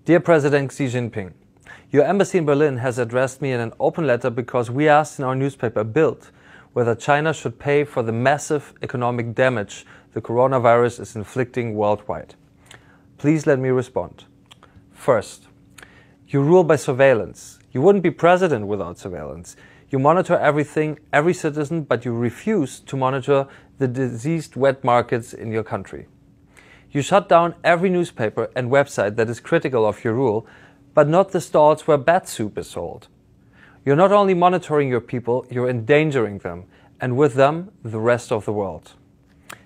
Dear President Xi Jinping, your embassy in Berlin has addressed me in an open letter because we asked in our newspaper Bild whether China should pay for the massive economic damage the coronavirus is inflicting worldwide. Please let me respond. First, you rule by surveillance. You wouldn't be president without surveillance. You monitor everything, every citizen, but you refuse to monitor the diseased wet markets in your country. You shut down every newspaper and website that is critical of your rule, but not the stalls where bat soup is sold. You're not only monitoring your people, you're endangering them, and with them, the rest of the world.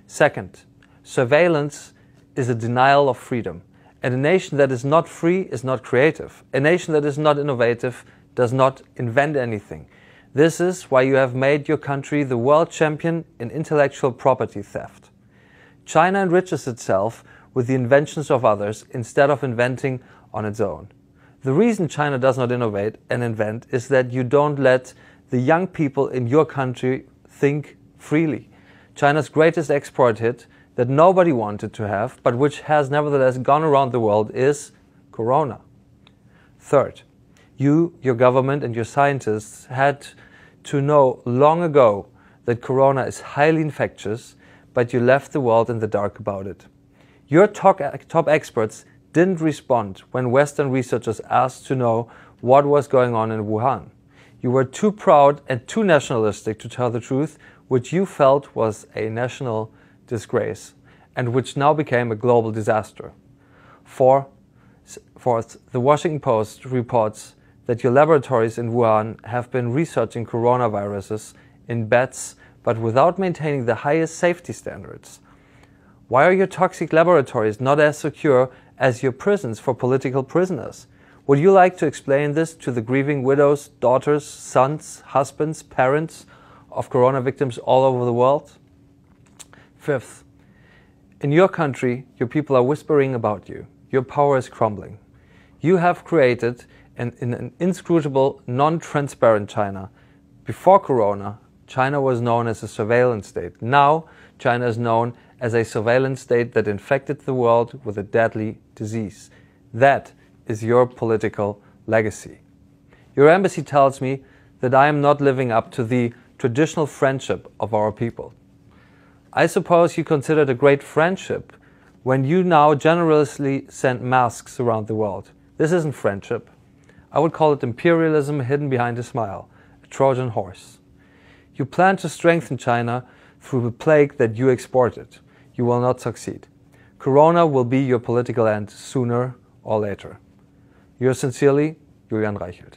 Second, surveillance is a denial of freedom. And a nation that is not free is not creative. A nation that is not innovative does not invent anything. This is why you have made your country the world champion in intellectual property theft. China enriches itself with the inventions of others instead of inventing on its own. The reason China does not innovate and invent is that you don't let the young people in your country think freely. China's greatest export hit that nobody wanted to have, but which has nevertheless gone around the world, is Corona. Third, you, your government and your scientists had to know long ago that Corona is highly infectious, but you left the world in the dark about it. Your top experts didn't respond when Western researchers asked to know what was going on in Wuhan. You were too proud and too nationalistic to tell the truth, which you felt was a national disgrace, and which now became a global disaster. Fourth, the Washington Post reports that your laboratories in Wuhan have been researching coronaviruses in bats, but without maintaining the highest safety standards. Why are your toxic laboratories not as secure as your prisons for political prisoners? Would you like to explain this to the grieving widows, daughters, sons, husbands, parents of corona victims all over the world? Fifth, in your country, your people are whispering about you. Your power is crumbling. You have created an inscrutable, non-transparent China. Before Corona, China was known as a surveillance state. Now, China is known as a surveillance state that infected the world with a deadly disease. That is your political legacy. Your embassy tells me that I am not living up to the traditional friendship of our people. I suppose you consider it a great friendship when you now generously send masks around the world. This isn't friendship. I would call it imperialism hidden behind a smile, a Trojan horse. You plan to strengthen China through the plague that you exported. You will not succeed. Corona will be your political end sooner or later. Yours sincerely, Julian Reichelt.